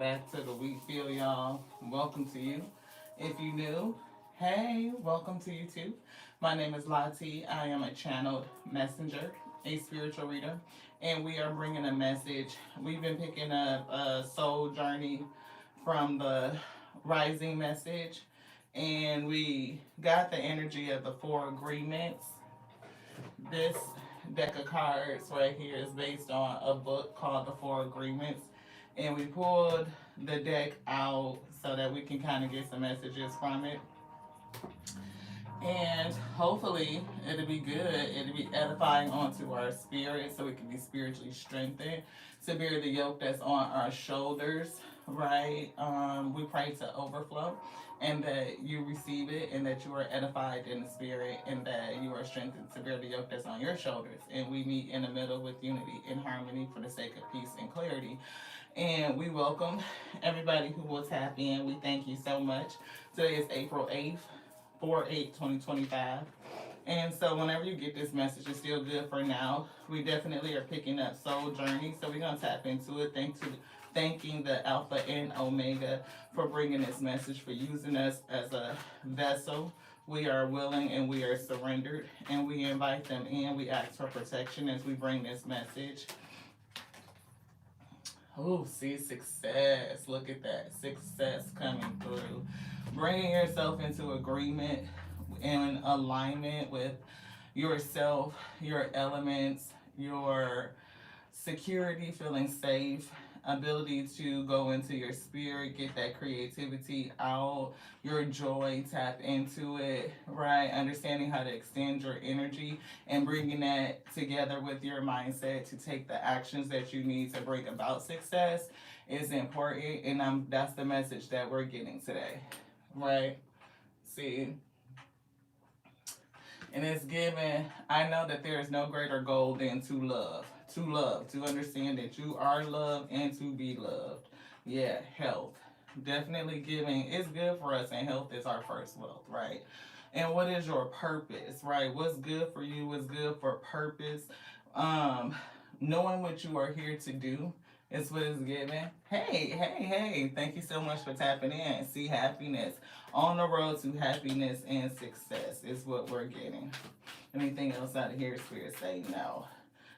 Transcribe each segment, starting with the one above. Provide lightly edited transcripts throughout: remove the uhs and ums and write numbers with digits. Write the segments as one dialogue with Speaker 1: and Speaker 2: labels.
Speaker 1: Back to the Wheat Field, y'all. Welcome to you. If you new, hey, welcome to you too. My name is Lati. I am a channeled messenger, a spiritual reader, and we are bringing a message. We've been picking up a soul journey from the rising message, and we got the energy of the four agreements. This deck of cards right here is based on a book called The Four Agreements. And we pulled the deck out so that we can kind of get some messages from it. And hopefully it'll be good. It'll be edifying onto our spirit so we can be spiritually strengthened to bear the yoke that's on our shoulders, right? We pray to overflow and that you receive it and that you are edified in the spirit and that you are strengthened to bear the yoke that's on your shoulders. And we meet in the middle with unity and harmony for the sake of peace and clarity. And we welcome everybody who will tap in. We thank you so much. Today is April 8th, 4/8, 2025. And so whenever you get this message, it's still good for now. We definitely are picking up Soul Journey. So we're going to tap into it. Thanking the Alpha and Omega for bringing this message, for using us as a vessel. We are willing and we are surrendered. And we invite them in. We ask for protection as we bring this message. Oh, see, success. Look at that. Success coming through. Bringing yourself into agreement and alignment with yourself, your elements, your security, feeling safe, ability to go into your spirit, get that creativity out, your joy, tap into it, right? Understanding how to extend your energy and bringing that together with your mindset to take the actions that you need to bring about success is important. And that's the message that we're getting today, right? See, and it's given, I know that there is no greater goal than to understand that you are loved and to be loved. Yeah, health. Definitely giving, it's good for us, and health is our first wealth, right? And what is your purpose, right? What's good for you, what's good for purpose. Um, Knowing what you are here to do is what is given. Hey, thank you so much for tapping in. See, happiness on the road to happiness and success is what we're getting. Anything else out of here, Spirit say no.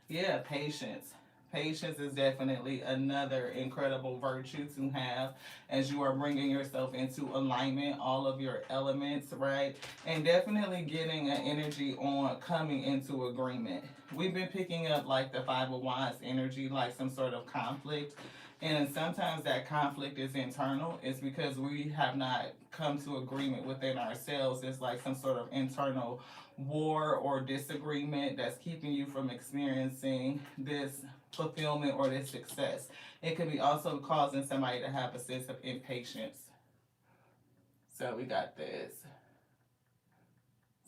Speaker 1: Yeah, patience. Patience is definitely another incredible virtue to have as you are bringing yourself into alignment, all of your elements, right? And definitely getting an energy on coming into agreement. We've been picking up like the Five of Wands energy, like some sort of conflict. And sometimes that conflict is internal. It's because we have not come to agreement within ourselves. It's like some sort of internal war or disagreement that's keeping you from experiencing this fulfillment or this success. It could be also causing somebody to have a sense of impatience. So we got this.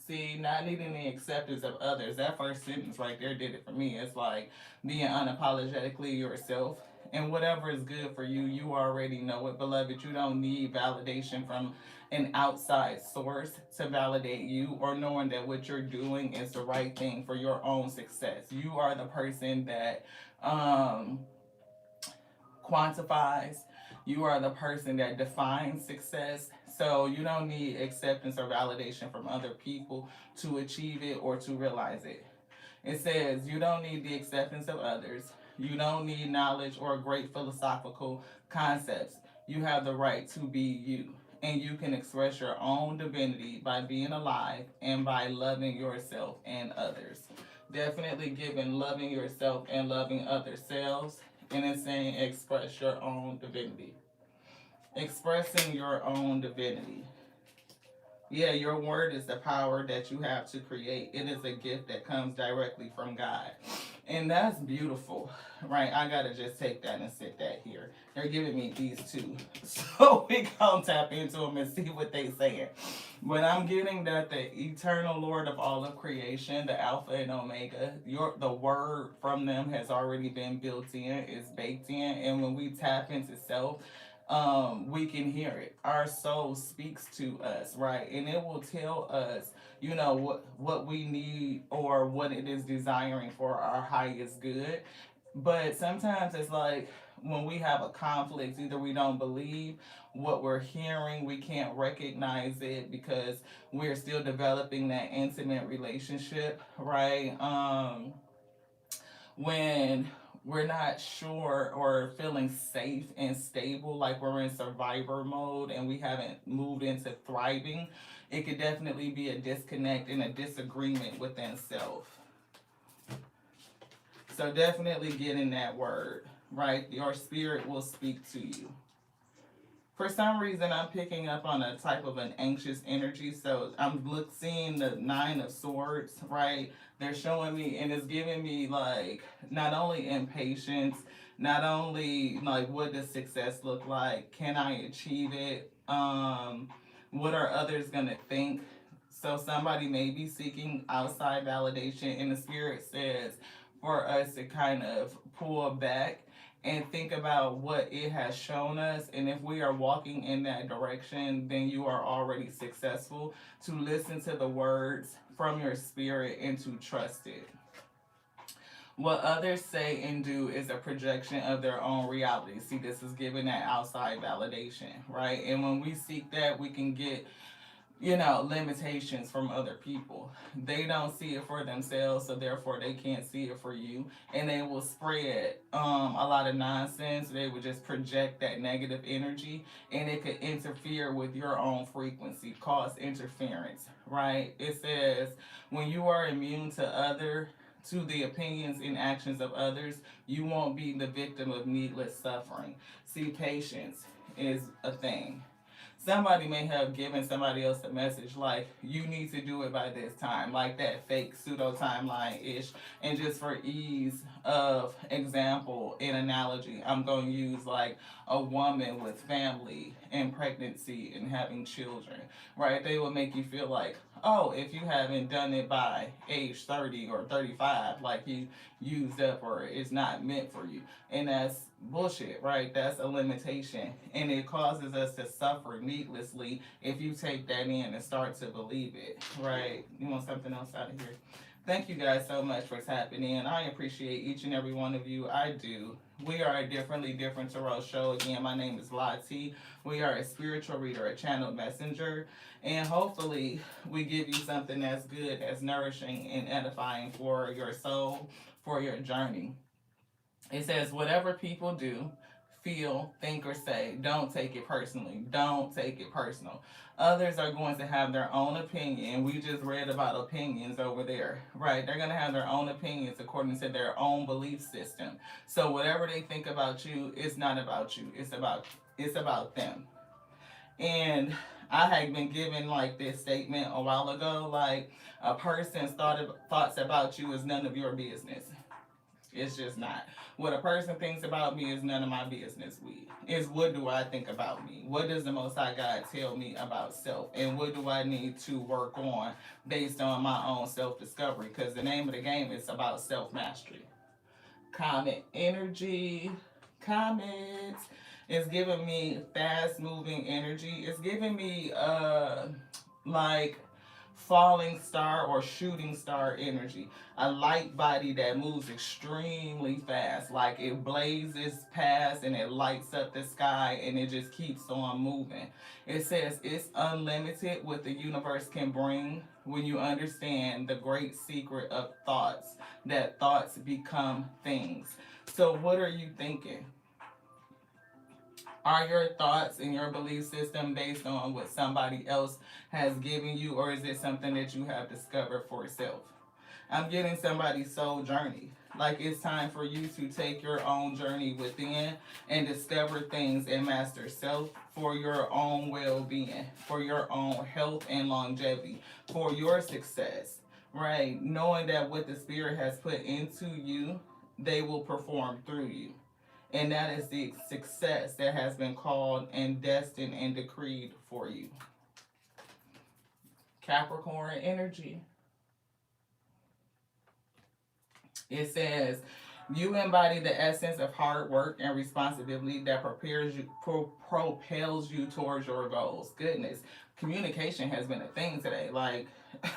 Speaker 1: See, not needing the acceptance of others. That first sentence right there did it for me. It's like being unapologetically yourself. And whatever is good for you, you already know it, beloved. You don't need validation from an outside source to validate you, or knowing that what you're doing is the right thing for your own success. You are the person that um, quantifies. You are the person that defines success. So you don't need acceptance or validation from other people to achieve it or to realize it. It says you don't need the acceptance of others. You don't need knowledge or great philosophical concepts. You have the right to be you. And you can express your own divinity by being alive and by loving yourself and others. Definitely given loving yourself and loving other selves. And it's saying express your own divinity. Expressing your own divinity. Yeah, your word is the power that you have to create. It is a gift that comes directly from God. And that's beautiful, right? I gotta just take that and sit that here. They're giving me these two. So we gonna tap into them and see what they saying. But I'm getting that the eternal Lord of all of creation, the Alpha and Omega, the word from them has already been built in, is baked in. And when we tap into self, we can hear it. Our soul speaks to us, right? And it will tell us, what we need or what it is desiring for our highest good. But sometimes it's like when we have a conflict, either we don't believe what we're hearing, we can't recognize it because we're still developing that intimate relationship, right? When we're not sure or feeling safe and stable, like we're in survivor mode and we haven't moved into thriving, it could definitely be a disconnect and a disagreement within self. So definitely get in that word, right? Your spirit will speak to you. For some reason, I'm picking up on a type of an anxious energy. So seeing the Nine of Swords, right? They're showing me, and it's giving me like not only impatience, not only like what does success look like? Can I achieve it? What are others gonna think? So somebody may be seeking outside validation, and the spirit says for us to kind of pull back and think about what it has shown us. And if we are walking in that direction, then you are already successful. To listen to the words from your spirit and to trust it. What others say and do is a projection of their own reality. See, this is giving that outside validation, right? And when we seek that, we can get limitations from other people. They don't see it for themselves, so therefore they can't see it for you. And they will spread a lot of nonsense. They would just project that negative energy, and it could interfere with your own frequency, cause interference, right? It says when you are immune to the opinions and actions of others, you won't be the victim of needless suffering. See, patience is a thing. Somebody may have given somebody else a message like, you need to do it by this time, like that fake pseudo timeline ish. And just for ease of example and analogy, I'm going to use like a woman with family and pregnancy and having children, right? They will make you feel like, oh, if you haven't done it by age 30 or 35, like you used up or it's not meant for you. And that's bullshit, right? That's a limitation. And it causes us to suffer needlessly if you take that in and start to believe it, right? You want something else out of here? Thank you guys so much for tapping in. I appreciate each and every one of you. I do. We are a Differently Different Tarot show. Again, my name is Lati. We are a spiritual reader, a channeled messenger. And hopefully we give you something that's good, that's nourishing and edifying for your soul, for your journey. It says, whatever people do, feel, think, or say, don't take it personally. Don't take it personal. Others are going to have their own opinion. We just read about opinions over there, right? They're going to have their own opinions according to their own belief system. So whatever they think about you, it's not about you. It's about them. And I had been given like this statement a while ago, like a person's thoughts about you is none of your business. It's just not. What a person thinks about me is none of my business. Is what do I think about me? What does the Most High God tell me about self? And what do I need to work on based on my own self-discovery? Because the name of the game is about self-mastery. Comet energy. Comments. It's giving me fast-moving energy. It's giving me like falling star or shooting star energy. A light body that moves extremely fast. Like it blazes past and it lights up the sky and it just keeps on moving. It says it's unlimited what the universe can bring when you understand the great secret of thoughts, that thoughts become things. So what are you thinking? Are your thoughts and your belief system based on what somebody else has given you, or is it something that you have discovered for yourself? I'm getting somebody's soul journey. Like it's time for you to take your own journey within and discover things and master self for your own well-being, for your own health and longevity, for your success, right? Knowing that what the spirit has put into you, they will perform through you. And that is the success that has been called and destined and decreed for you. Capricorn energy. It says, You embody the essence of hard work and responsibility that propels you towards your goals. Goodness, communication has been a thing today. Like,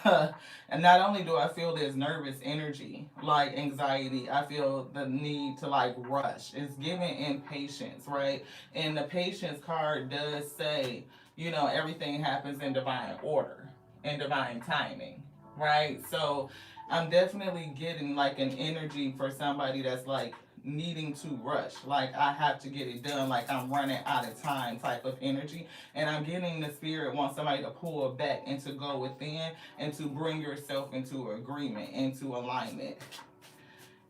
Speaker 1: and not only do I feel this nervous energy, like anxiety, I feel the need to like rush. It's giving impatience, right? And the patience card does say, everything happens in divine order and divine timing, right? So I'm definitely getting like an energy for somebody that's like needing to rush. Like I have to get it done. Like I'm running out of time type of energy. And I'm getting the spirit wants somebody to pull back and to go within and to bring yourself into agreement, into alignment.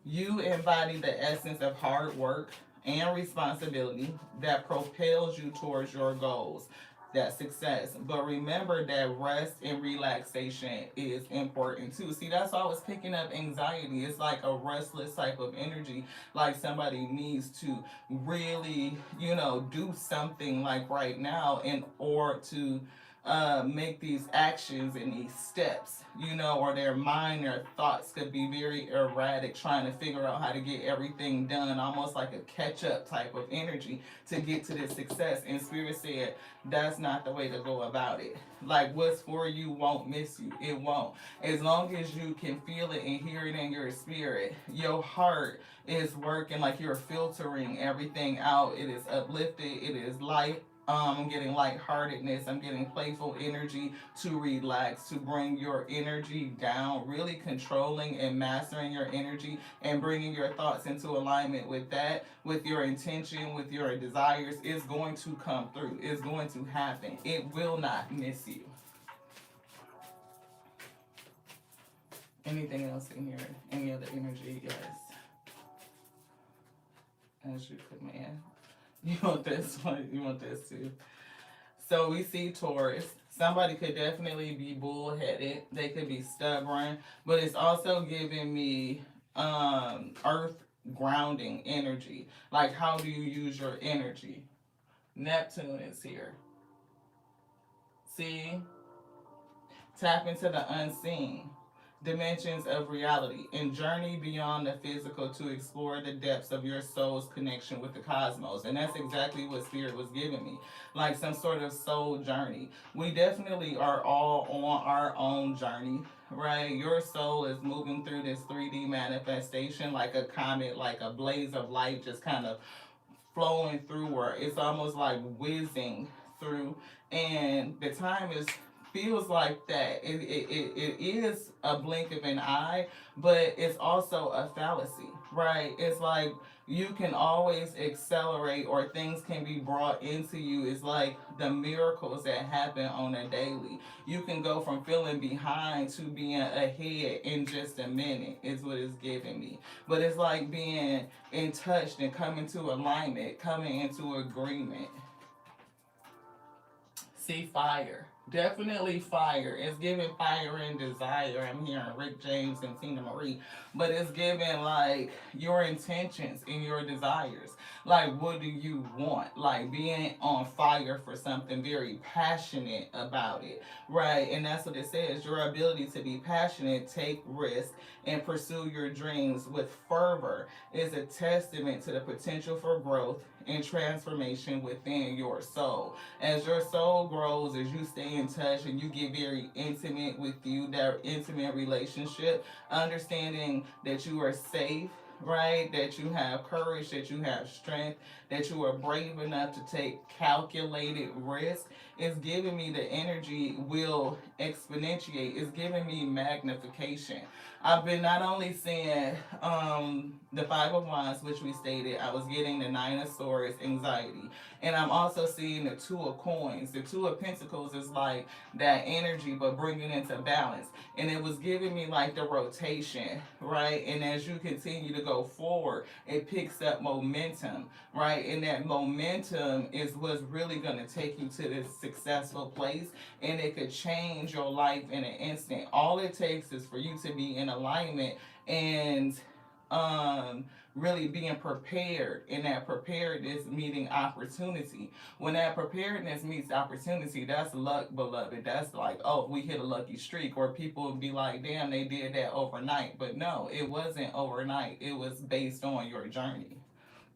Speaker 1: You embody the essence of hard work and responsibility that propels you towards your goals, that success. But remember that rest and relaxation is important too. See, that's why I was picking up anxiety. It's like a restless type of energy, like somebody needs to really, do something like right now in order to make these actions and these steps, or their mind, their thoughts could be very erratic, trying to figure out how to get everything done, almost like a catch up type of energy to get to this success. And Spirit said, that's not the way to go about it. Like, what's for you won't miss you. It won't. As long as you can feel it and hear it in your spirit, your heart is working like you're filtering everything out. It is uplifted, it is light. I'm getting lightheartedness. I'm getting playful energy to relax, to bring your energy down, really controlling and mastering your energy and bringing your thoughts into alignment with that, with your intention, with your desires. Is going to come through. It's going to happen. It will not miss you. Anything else in here? Any other energy? Yes. As you command. You want this one? You want this too? So we see Taurus. Somebody could definitely be bullheaded. They could be stubborn, but it's also giving me earth grounding energy. Like, how do you use your energy? Neptune is here. See? Tap into the unseen dimensions of reality and journey beyond the physical to explore the depths of your soul's connection with the cosmos. And that's exactly what Spirit was giving me, like some sort of soul journey. We definitely are all on our own journey, right? Your soul is moving through this 3D manifestation like a comet, like a blaze of light just kind of flowing through, or it's almost like whizzing through. And the time is feels like that. It is a blink of an eye, but it's also a fallacy, right? It's like you can always accelerate, or things can be brought into you. It's like the miracles that happen on a daily. You can go from feeling behind to being ahead in just a minute, is what it's giving me. But it's like being in touch and coming to alignment, coming into agreement. See, fire. Definitely fire. It's giving fire and desire. I'm hearing Rick James and Tina Marie. But it's giving like your intentions and your desires. Like, what do you want? Like being on fire for something, very passionate about it. Right? And that's what it says. Your ability to be passionate, take risk, and pursue your dreams with fervor is a testament to the potential for growth and transformation within your soul. As your soul grows, as you stay in touch and you get very intimate with you, that intimate relationship, understanding that you are safe, right? That you have courage, that you have strength, that you are brave enough to take calculated risk. It's giving me the energy will exponentiate. It's giving me magnification. I've been not only seeing the Five of Wands, which we stated, I was getting the Nine of Swords, anxiety. And I'm also seeing the Two of Coins. The Two of Pentacles is like that energy, but bringing it into balance. And it was giving me like the rotation, right? And as you continue to go forward, it picks up momentum, right? And that momentum is what's really going to take you to this successful place. And it could change your life in an instant. All it takes is for you to be in alignment and really being prepared, and that preparedness meeting opportunity. When that preparedness meets opportunity, that's luck, beloved. That's like, oh, we hit a lucky streak, or people would be like, damn, they did that overnight. But no, it wasn't overnight. It was based on your journey.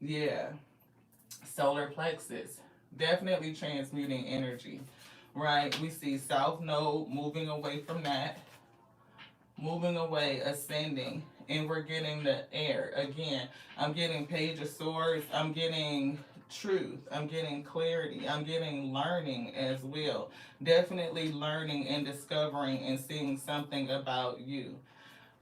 Speaker 1: Yeah. Solar plexus, definitely transmuting energy, right? We see South Node moving away from that, moving away, ascending, and we're getting the air. Again, I'm getting Page of Swords, I'm getting truth, I'm getting clarity, I'm getting learning as well. Definitely learning and discovering and seeing something about you.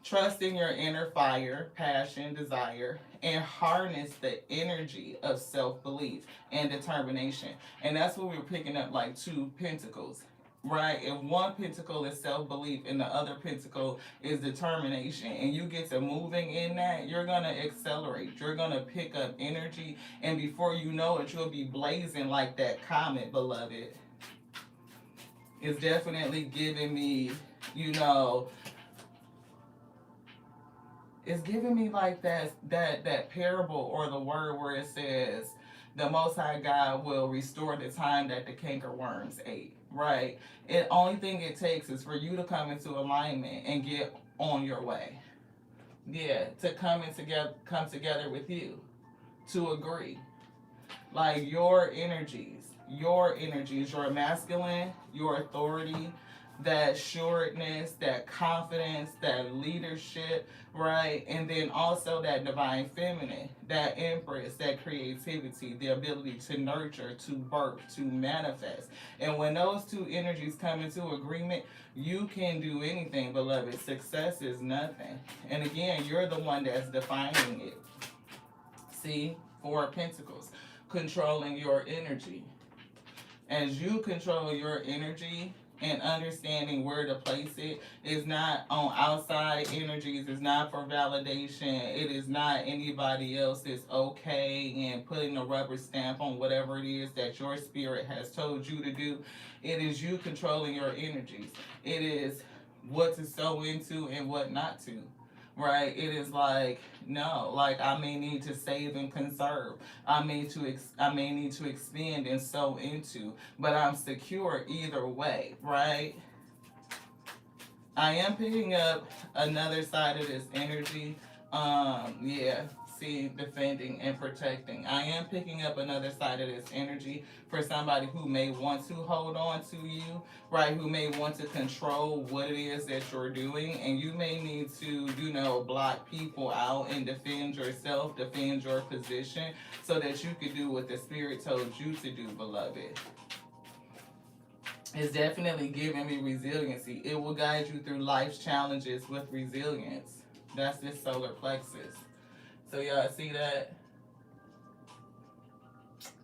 Speaker 1: Trusting your inner fire, passion, desire, and harness the energy of self belief and determination. And that's what we were picking up, like two pentacles, right? If one pentacle is self belief and the other pentacle is determination, and you get to moving in that, you're going to accelerate. You're going to pick up energy, and before you know it, you'll be blazing like that comet, beloved. It's definitely giving me, you know, it's giving me like that parable or the word where it says the Most High God will restore the time that the canker worms ate. Right. The only thing it takes is for you to come into alignment and get on your way. Yeah, to come together with you, to agree. Like your energies, your masculine, your authority, that assuredness, that confidence, that leadership, right? And then also that divine feminine, that empress, that creativity, the ability to nurture, to birth, to manifest. And when those two energies come into agreement, you can do anything, beloved. Success is nothing. And again, you're the one that's defining it. See? Four of Pentacles, controlling your energy. As you control your energy and understanding where to place it, is not on outside energies, it's not for validation, it is not anybody else's okay and putting a rubber stamp on whatever it is that your spirit has told you to do. It is you controlling your energies. It is what to sow into and what not to. Right? It is like, no, like I may need to save and conserve. I may need to expand and sow into, but I'm secure either way, right? I am picking up another side of this energy. Yeah, see, defending and protecting. I am picking up another side of this energy for somebody who may want to hold on to you, right? Who may want to control what it is that you're doing, and you may need to, you know, block people out and defend yourself, defend your position, so that you could do what the Spirit told you to do, beloved. It's definitely giving me resiliency. It will guide you through life's challenges with resilience. That's this solar plexus. So y'all see that?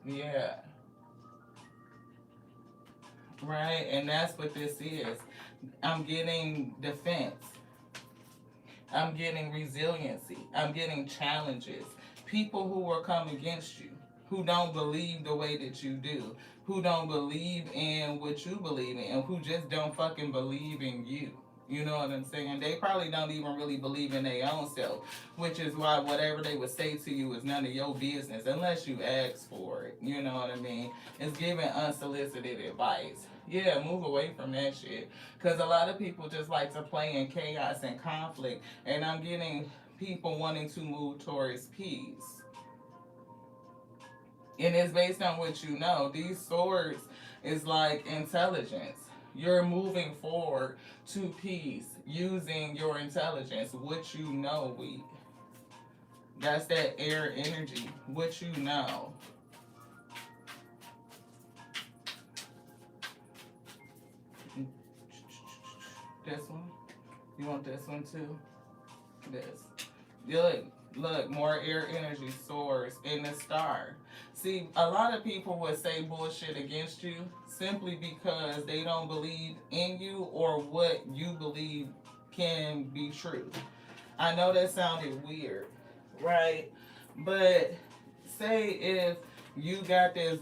Speaker 1: Yeah. Right? And that's what this is. I'm getting defense. I'm getting resiliency. I'm getting challenges. People who will come against you, who don't believe the way that you do, who don't believe in what you believe in, and who just don't fucking believe in you. You know what I'm saying? They probably don't even really believe in their own self, which is why whatever they would say to you is none of your business unless you ask for it. You know what I mean? It's giving unsolicited advice. Yeah, move away from that shit. Because a lot of people just like to play in chaos and conflict, and I'm getting people wanting to move towards peace. And it's based on what you know. These swords is like intelligence. You're moving forward to peace using your intelligence, what you know. That's that air energy, what you know. This one? You want this one too? This. Look, more air energy source in the star. See, a lot of people would say bullshit against you simply because they don't believe in you or what you believe can be true. I know that sounded weird, right? But say if you got this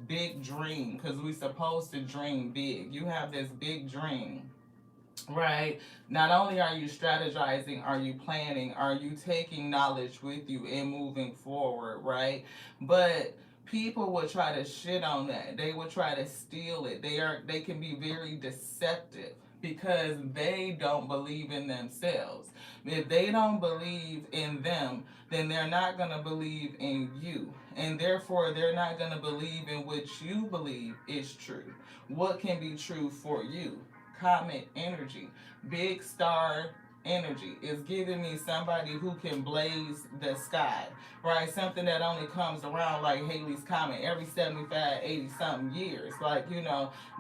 Speaker 1: big dream, because we supposed to dream big. You have this big dream, right? Not only are you strategizing, are you planning, are you taking knowledge with you and moving forward, right? But people will try to shit on that. They will try to steal it. They can be very deceptive because they don't believe in themselves. If they don't believe in them, then they're not going to believe in you. And therefore, they're not going to believe in what you believe is true. What can be true for you? Comet energy, big star energy is giving me somebody who can blaze the sky, right? Something that only comes around like Halley's Comet every 75, 80 something years. Like,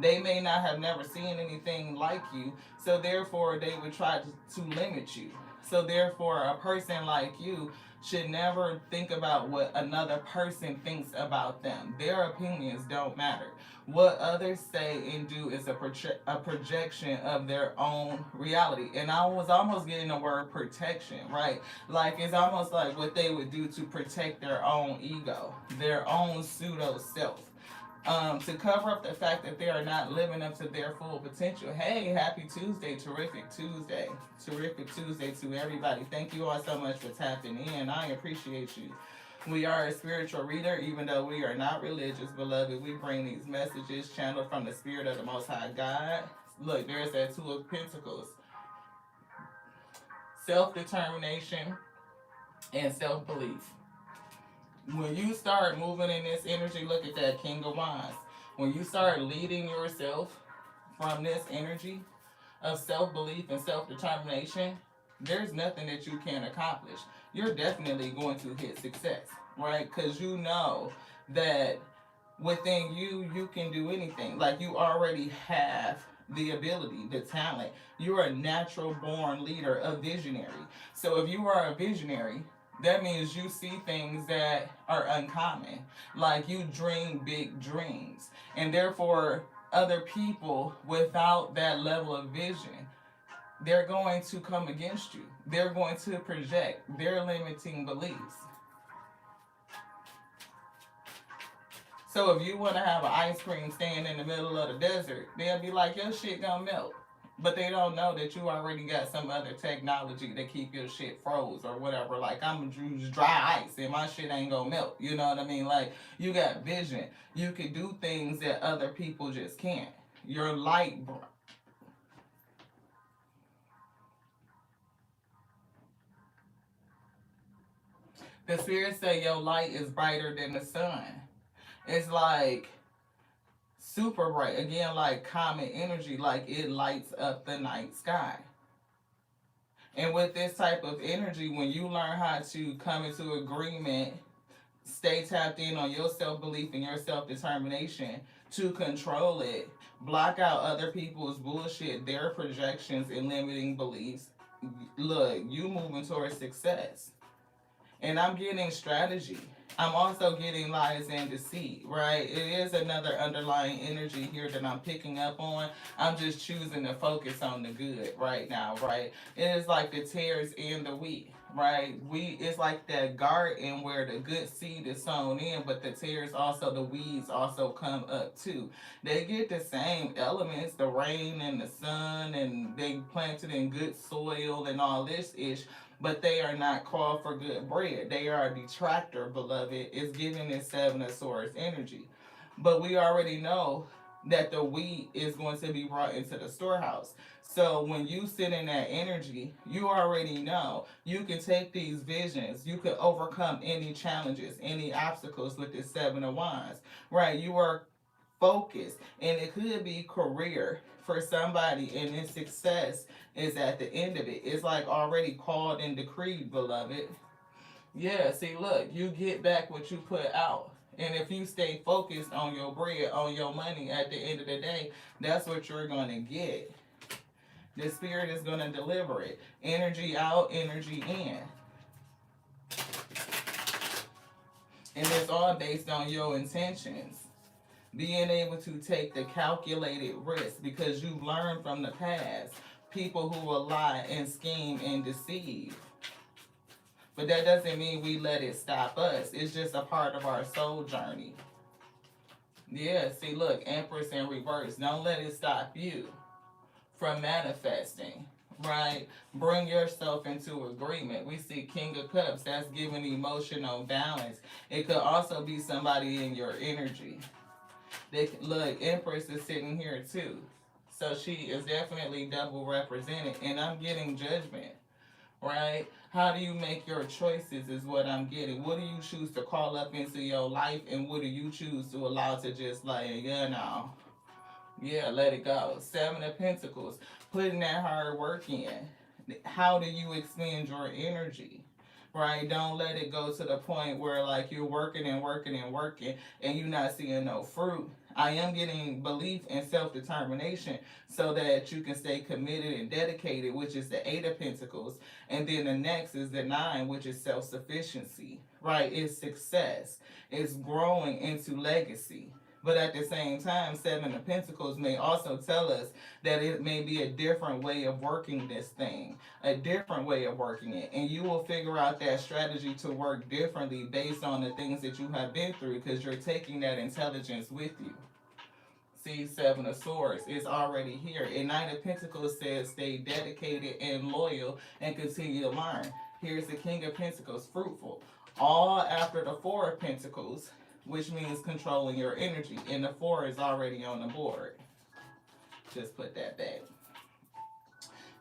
Speaker 1: they may not have never seen anything like you, so therefore they would try to limit you. So therefore, a person like you should never think about what another person thinks about them. Their opinions don't matter. What others say and do is a projection of their own reality. And I was almost getting the word protection, right? Like, it's almost like what they would do to protect their own ego, their own pseudo self. To cover up the fact that they are not living up to their full potential. Hey, happy Tuesday, terrific Tuesday to everybody. Thank you all so much for tapping in. I appreciate you. We are a spiritual reader, even though we are not religious, beloved. We bring these messages channeled from the spirit of the Most High God. Look, there's that Two of Pentacles. Self-determination and self-belief. When you start moving in this energy, look at that King of Wands. When you start leading yourself from this energy of self-belief and self-determination, there's nothing that you can't accomplish. You're definitely going to hit success, right? Because you know that within you, you can do anything. Like, you already have the ability, the talent. You're a natural born leader, a visionary. So if you are a visionary, that means you see things that are uncommon. Like, you dream big dreams. And therefore, other people without that level of vision, they're going to come against you. They're going to project their limiting beliefs. So if you want to have an ice cream stand in the middle of the desert, they'll be like, your shit gonna melt. But they don't know that you already got some other technology to keep your shit froze or whatever. Like, I'm gonna use dry ice and my shit ain't gonna melt. You know what I mean? Like, you got vision. You can do things that other people just can't. Your light. The spirits say your light is brighter than the sun. It's like super bright. Again, like comet energy, like it lights up the night sky. And with this type of energy, when you learn how to come into agreement, stay tapped in on your self-belief and your self-determination to control it, block out other people's bullshit, their projections and limiting beliefs, look, you moving towards success. And I'm getting strategy. I'm also getting lies and deceit, right? It is another underlying energy here that I'm picking up on. I'm just choosing to focus on the good right now, right? It is like the tares and the wheat, right? It's like that garden where the good seed is sown in, but the tares also, the weeds also come up too. They get the same elements, the rain and the sun, and they planted in good soil and all this ish, but they are not called for good bread. They are a detractor, beloved. It's giving this Seven of Swords energy. But we already know that the wheat is going to be brought into the storehouse. So when you sit in that energy, you already know you can take these visions, you can overcome any challenges, any obstacles with this Seven of Wands, right? You are focused, and it could be career for somebody, and its success is at the end of it. It's like already called and decreed, beloved. Yeah, see, look, you get back what you put out. And if you stay focused on your bread, on your money, at the end of the day, that's what you're going to get. The spirit is going to deliver it. Energy out, energy in. And it's all based on your intentions. Being able to take the calculated risk because you've learned from the past. People who will lie and scheme and deceive. But that doesn't mean we let it stop us. It's just a part of our soul journey. Yeah, see, look, Empress in reverse. Don't let it stop you from manifesting, right? Bring yourself into agreement. We see King of Cups, that's giving emotional balance. It could also be somebody in your energy. Look, Empress is sitting here too. So she is definitely double represented. And I'm getting judgment, right? How do you make your choices is what I'm getting. What do you choose to call up into your life, and what do you choose to allow to just like, yeah, let it go. Seven of Pentacles, putting that hard work in. How do you expend your energy? Right? Don't let it go to the point where like you're working and working and working and you're not seeing no fruit. I am getting belief and self-determination so that you can stay committed and dedicated, which is the Eight of Pentacles. And then the next is the Nine, which is self-sufficiency. Right? It's success. It's growing into legacy. But at the same time, Seven of Pentacles may also tell us that it may be a different way of working this thing, a different way of working it. And you will figure out that strategy to work differently based on the things that you have been through, because you're taking that intelligence with you. See, Seven of Swords is already here. And Nine of Pentacles says stay dedicated and loyal and continue to learn. Here's the King of Pentacles, fruitful. All after the Four of Pentacles, which means controlling your energy. And the Four is already on the board. Just put that back.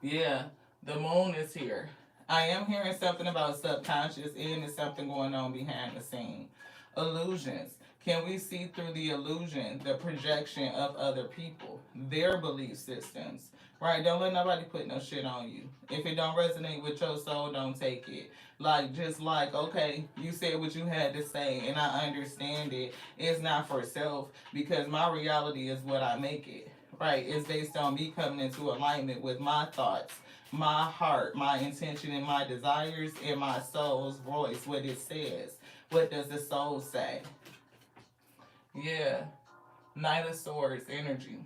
Speaker 1: Yeah, the Moon is here. I am hearing something about subconscious, and there's something going on behind the scene. Illusions. Can we see through the illusion, the projection of other people, their belief systems? Right? Don't let nobody put no shit on you. If it don't resonate with your soul, don't take it. Like, just like, okay, you said what you had to say, and I understand it. It's not for self, because my reality is what I make it. Right? It's based on me coming into alignment with my thoughts, my heart, my intention, and my desires, and my soul's voice, what it says. What does the soul say? Yeah. Knight of Swords energy.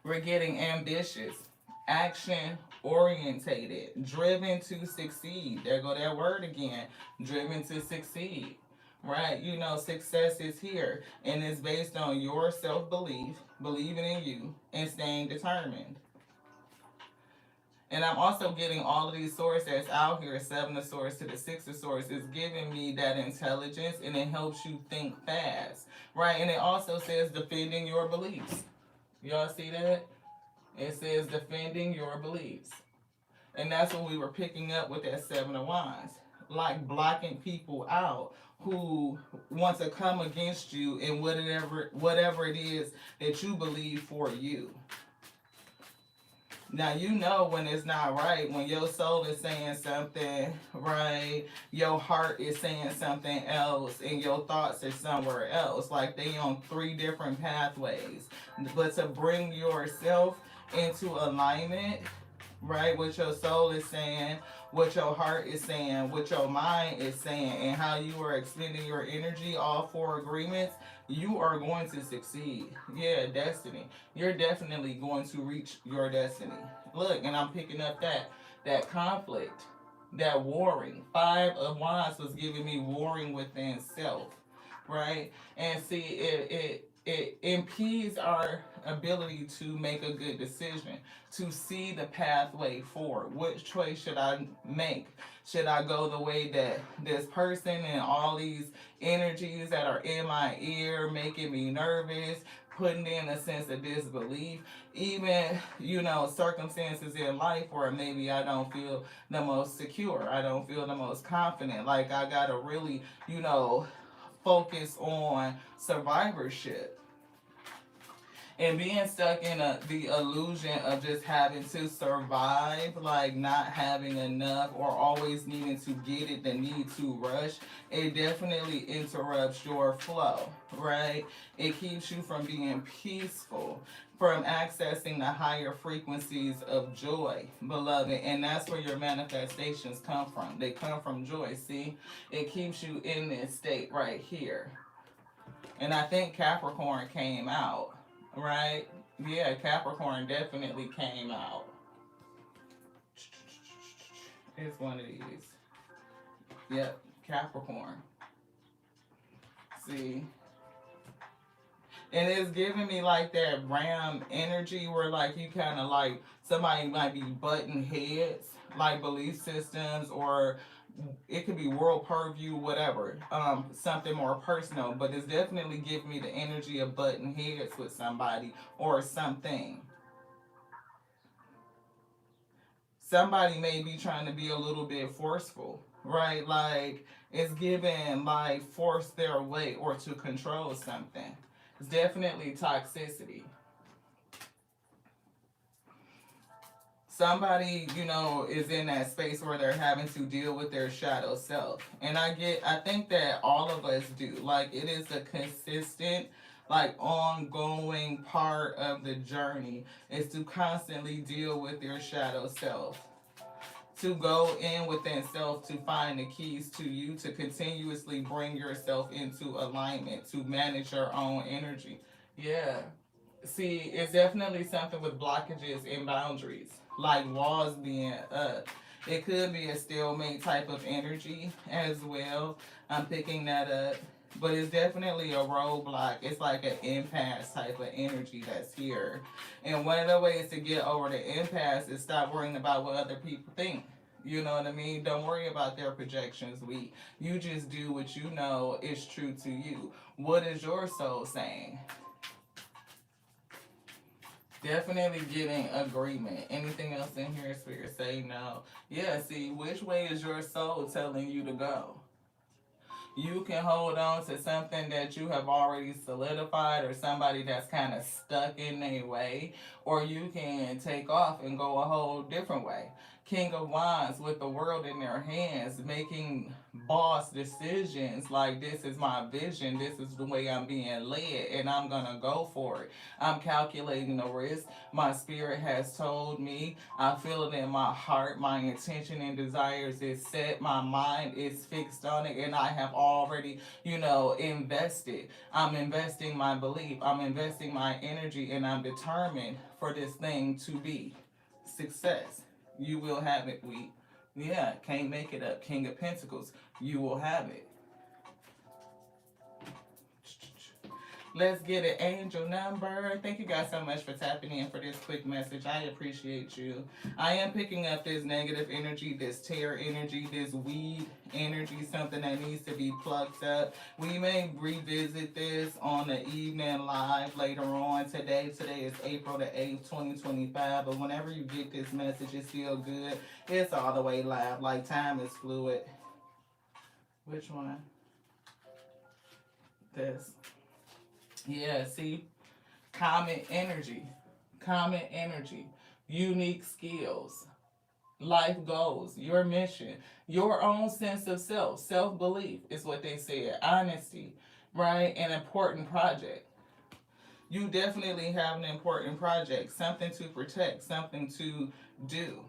Speaker 1: We're getting ambitious, action orientated, driven to succeed. There go that word again. Driven to succeed. Right? You know, success is here, and it's based on your self-belief, believing in you, and staying determined. And I'm also getting all of these swords that's out here, Seven of Swords to the Six of Swords, is giving me that intelligence, and it helps you think fast, right? And it also says defending your beliefs. Y'all see that? It says defending your beliefs. And that's what we were picking up with that Seven of Wands. Like blocking people out who want to come against you in whatever it is that you believe for you. Now, you know when it's not right, when your soul is saying something, right? Your heart is saying something else, and your thoughts are somewhere else. Like they on three different pathways. But to bring yourself into alignment, right? What your soul is saying, what your heart is saying, what your mind is saying, and how you are expending your energy, all four agreements, you are going to succeed. Yeah, destiny. You're definitely going to reach your destiny. Look, and I'm picking up that conflict, that warring. Five of Wands was giving me warring within self, right? And see, it impedes our ability to make a good decision, to see the pathway forward. Which choice should I make? Should I go the way that this person and all these energies that are in my ear making me nervous, putting in a sense of disbelief, even, circumstances in life where maybe I don't feel the most secure, I don't feel the most confident, like I gotta really, focus on survivorship. And being stuck in the illusion of just having to survive, like not having enough or always needing to get it, the need to rush, it definitely interrupts your flow, right? It keeps you from being peaceful, from accessing the higher frequencies of joy, beloved. And that's where your manifestations come from. They come from joy, see? It keeps you in this state right here. And I think Capricorn came out. Right? Yeah, Capricorn definitely came out. It's one of these. Yep, Capricorn. See? And it's giving me like that ram energy where like you kind of like somebody might be butting heads, like belief systems, or it could be world purview, whatever, something more personal. But it's definitely giving me the energy of butting heads with somebody or something. Somebody may be trying to be a little bit forceful, right? Like it's giving like force their way or to control something. It's definitely toxicity. Somebody, is in that space where they're having to deal with their shadow self. And I think that all of us do. Like it is a consistent, like ongoing part of the journey is to constantly deal with your shadow self, to go in within self to find the keys to you, to continuously bring yourself into alignment, to manage your own energy. Yeah. See, it's definitely something with blockages and boundaries, like walls being up. It could be a stalemate type of energy as well. I'm picking that up. But it's definitely a roadblock. It's like an impasse type of energy that's here. And one of the ways to get over the impasse is stop worrying about what other people think. You know what I mean? Don't worry about their projections. You just do what you know is true to you. What is your soul saying? Definitely getting agreement. Anything else in here, Spirit? Say no. Yeah, see, which way is your soul telling you to go? You can hold on to something that you have already solidified or somebody that's kind of stuck in their way, or you can take off and go a whole different way. King of Wands with the world in their hands, making boss decisions like this is my vision, this is the way I'm being led, and I'm gonna go for it. I'm calculating the risk. My spirit has told me. I feel it in my heart. My intention and desires is set. My mind is fixed on it, and I have already, invested. I'm investing my belief. I'm investing my energy, and I'm determined for this thing to be success. You will have it, we. Yeah, can't make it up. King of Pentacles, you will have it. Let's get an angel number. Thank you guys so much for tapping in for this quick message. I appreciate you. I am picking up this negative energy, this tear energy, this weed energy, something that needs to be plucked up. We may revisit this on the evening live later on today. Today is April the 8th, 2025. But whenever you get this message, it's still good. It's all the way live. Like time is fluid. Which one? This. Yeah, see? Common energy. Common energy. Unique skills. Life goals. Your mission. Your own sense of self. Self belief is what they said. Honesty. Right? An important project. You definitely have an important project. Something to protect. Something to do.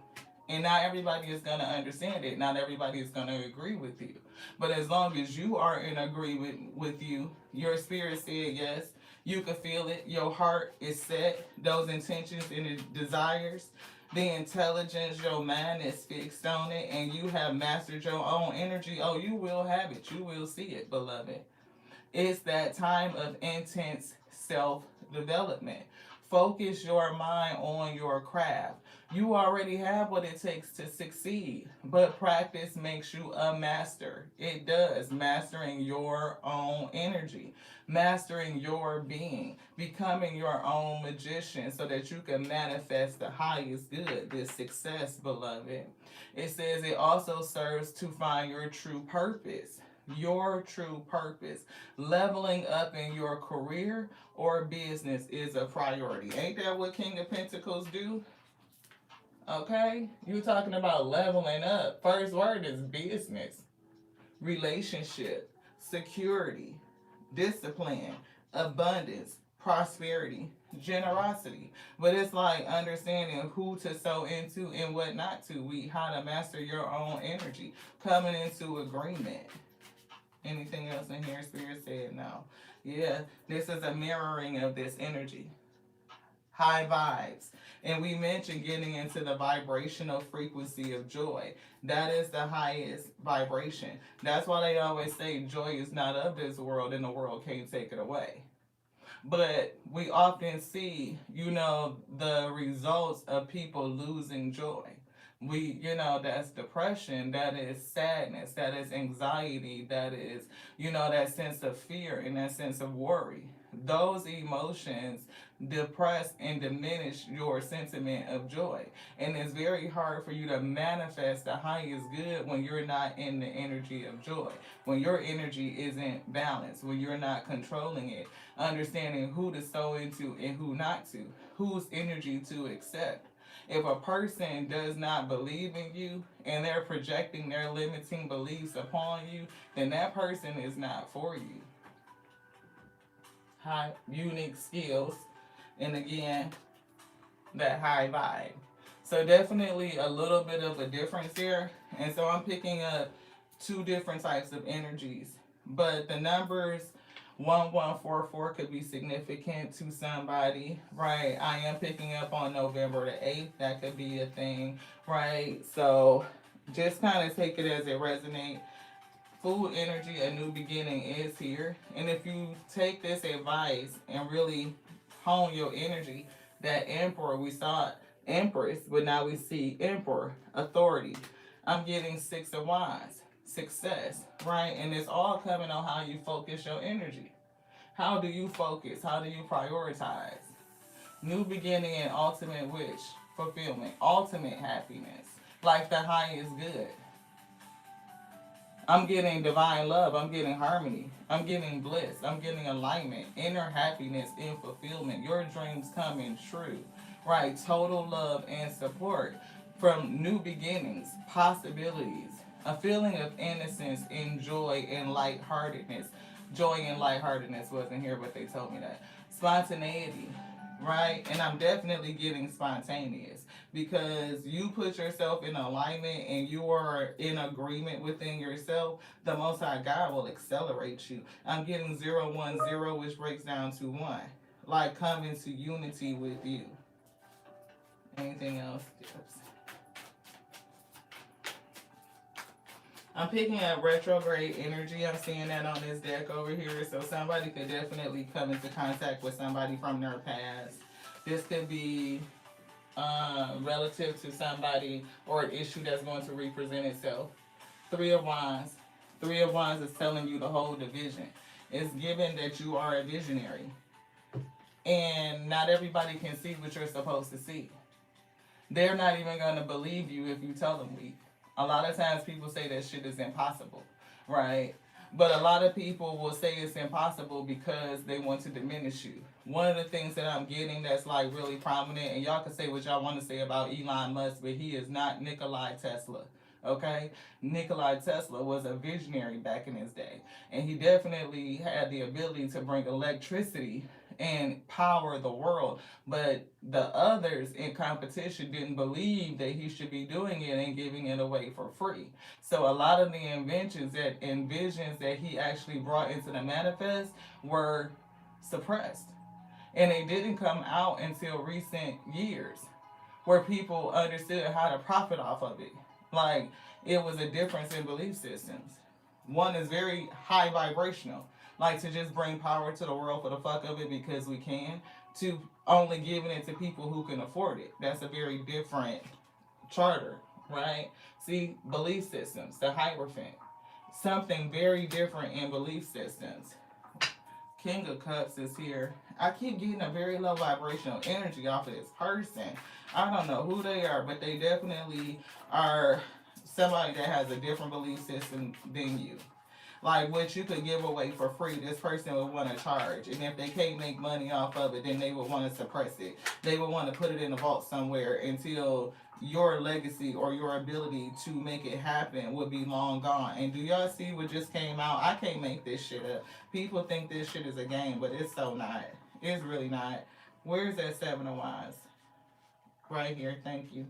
Speaker 1: And not everybody is going to understand it. Not everybody is going to agree with you. But as long as you are in agreement with you, your spirit said yes, you can feel it. Your heart is set. Those intentions and desires, the intelligence, your mind is fixed on it, and you have mastered your own energy. Oh, you will have it. You will see it, beloved. It's that time of intense self development. Focus your mind on your craft. You already have what it takes to succeed, but practice makes you a master. It does. Mastering your own energy, mastering your being, becoming your own magician so that you can manifest the highest good, this success, beloved. It says it also serves to find your true purpose. Your true purpose. Leveling up in your career or business is a priority. Ain't that what King of Pentacles do? Okay? You're talking about leveling up. First word is business, relationship, security, discipline, abundance, prosperity, generosity. But it's like understanding who to sow into and what not to. How to master your own energy. Coming into agreement. Anything else in here? Spirit said no. Yeah, this is a mirroring of this energy. High vibes. And we mentioned getting into the vibrational frequency of joy. That is the highest vibration. That's why they always say joy is not of this world and the world can't take it away. But we often see, you know, the results of people losing joy. We, you know, that's depression, that is sadness, that is anxiety, that is, you know, that sense of fear and that sense of worry. Those emotions depress and diminish your sentiment of joy. And it's very hard for you to manifest the highest good when you're not in the energy of joy, when your energy isn't balanced, when you're not controlling it, understanding who to sow into and who not to, whose energy to accept. If a person does not believe in you and they're projecting their limiting beliefs upon you, then that person is not for you. High unique skills, and again, that high vibe. So definitely a little bit of a difference there. And so I'm picking up two different types of energies. But the numbers 1144 could be significant to somebody, right? I am picking up on November the 8th. That could be a thing, right? So just kind of take it as it resonates. Food energy, a new beginning is here. And if you take this advice and really hone your energy, that emperor, we saw empress, but now we see emperor, authority. I'm getting six of wands, success, right? And it's all coming on how you focus your energy. How do you focus? How do you prioritize? New beginning and ultimate wish, fulfillment, ultimate happiness. Like the highest good. I'm getting divine love. I'm getting harmony. I'm getting bliss. I'm getting alignment, inner happiness, and fulfillment. Your dreams coming true, right? Total love and support from new beginnings, possibilities, a feeling of innocence and joy and lightheartedness. Joy and lightheartedness wasn't here, but they told me that. Spontaneity, right? And I'm definitely getting spontaneous because you put yourself in alignment and you are in agreement within yourself, the Most High God will accelerate you. I'm getting 010, which breaks down to 1. Like come into unity with you. Anything else? Yes. I'm picking up retrograde energy. I'm seeing that on this deck over here. So somebody could definitely come into contact with somebody from their past. This could be relative to somebody or an issue that's going to represent itself. Three of Wands. Three of Wands is telling you to hold the vision. It's given that you are a visionary. And not everybody can see what you're supposed to see. They're not even going to believe you if you tell them weak. A lot of times people say that shit is impossible, right? But a lot of people will say it's impossible because they want to diminish you. One of the things that I'm getting that's like really prominent, and y'all can say what y'all want to say about Elon Musk, but he is not Nikolai Tesla. Okay? Nikolai Tesla was a visionary back in his day. And he definitely had the ability to bring electricity and power the world. But the others in competition didn't believe that he should be doing it and giving it away for free. So a lot of the inventions that and visions that he actually brought into the manifest were suppressed. And they didn't come out until recent years where people understood how to profit off of it. Like it was a difference in belief systems. One is very high vibrational, like to just bring power to the world for the fuck of it because we can, to only giving it to people who can afford it. That's a very different charter, right? See, belief systems, the Hierophant, something very different in belief systems. King of Cups is here. I keep getting a very low vibrational energy off of this person. I don't know who they are, but they definitely are somebody that has a different belief system than you. Like what you could give away for free, this person would want to charge. And if they can't make money off of it, then they would want to suppress it. They would want to put it in a vault somewhere until your legacy or your ability to make it happen would be long gone. And do y'all see what just came out? I can't make this shit up. People think this shit is a game, but it's so not. It's really not. Where's that Seven of Wands? Right here. Thank you.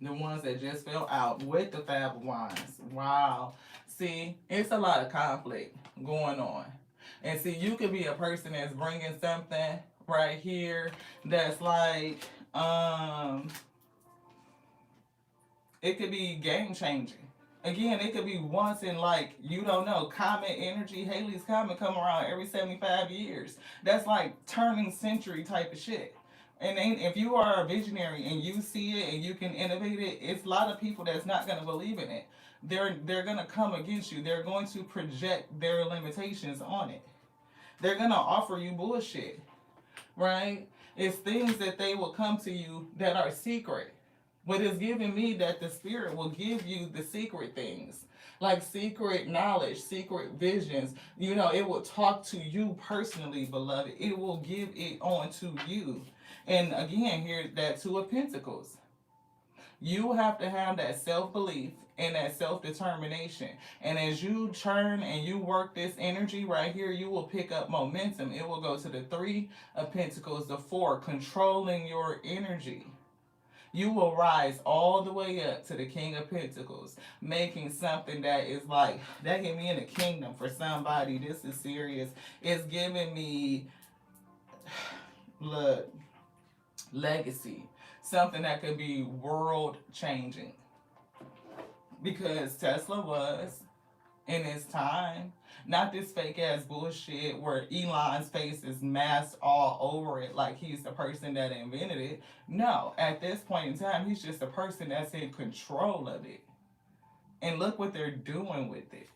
Speaker 1: The ones that just fell out with the Five of Wands. Wow. See, it's a lot of conflict going on. And see, you could be a person that's bringing something right here that's like, it could be game changing. Again, it could be once in, like, you don't know, comet energy. Halley's Comet come around every 75 years. That's like turning century type of shit. And then if you are a visionary and you see it and you can innovate it, it's a lot of people that's not gonna believe in it. They're gonna come against you. They're going to project their limitations on it. They're gonna offer you bullshit, right? It's things that they will come to you that are secret. But it's giving me that the spirit will give you the secret things, like secret knowledge, secret visions. You know, it will talk to you personally, beloved. It will give it on to you. And again, here that Two of Pentacles. You have to have that self belief and that self determination. And as you churn and you work this energy right here, you will pick up momentum. It will go to the Three of Pentacles, the Four, controlling your energy. You will rise all the way up to the King of Pentacles, making something that is like, that get me in the kingdom for somebody. This is serious. It's giving me, look, legacy. Something that could be world changing. Because Tesla was, in his time, not this fake ass bullshit where Elon's face is masked all over it like he's the person that invented it. No, at this point in time, he's just a person that's in control of it. And look what they're doing with it.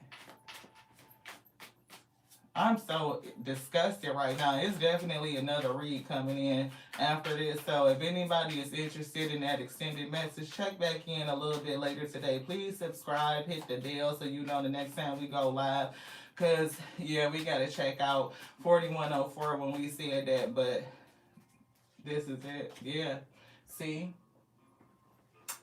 Speaker 1: I'm so disgusted right now. It's definitely another read coming in after this. So if anybody is interested in that extended message, check back in a little bit later today. Please subscribe, hit the bell so you know the next time we go live. Because, yeah, we got to check out 4104 when we said that. But this is it. Yeah. See?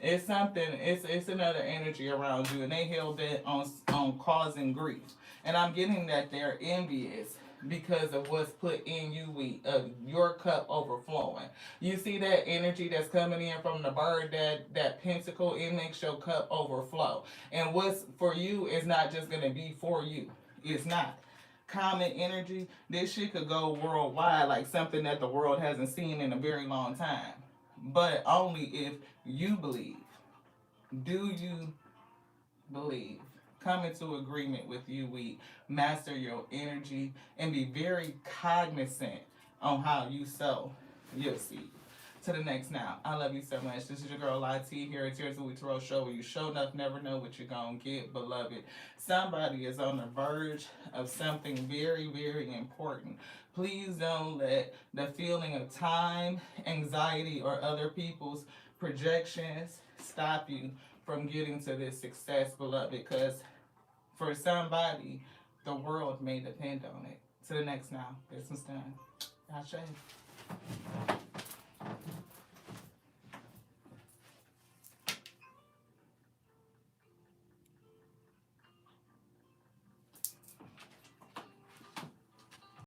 Speaker 1: It's something, it's another energy around you, and they held bent on causing grief. And I'm getting that they're envious because of what's put in you, your cup overflowing. You see that energy that's coming in from the bird, that pentacle, it makes your cup overflow. And what's for you is not just gonna be for you. It's not. Common energy, this shit could go worldwide, like something that the world hasn't seen in a very long time. But only if you believe. Do you believe? Come into agreement with you. We master your energy and be very cognizant on how you sow your seed. To the next now. I love you so much. This is your girl Lyt here at Tears of Week Tarot Show, where you show enough, never know what you're going to get, beloved. Somebody is on the verge of something very, very important. Please don't let the feeling of time, anxiety, or other people's projections stop you from getting to this success, beloved, because for somebody, the world may depend on it. To the next now. Business done. Ashe.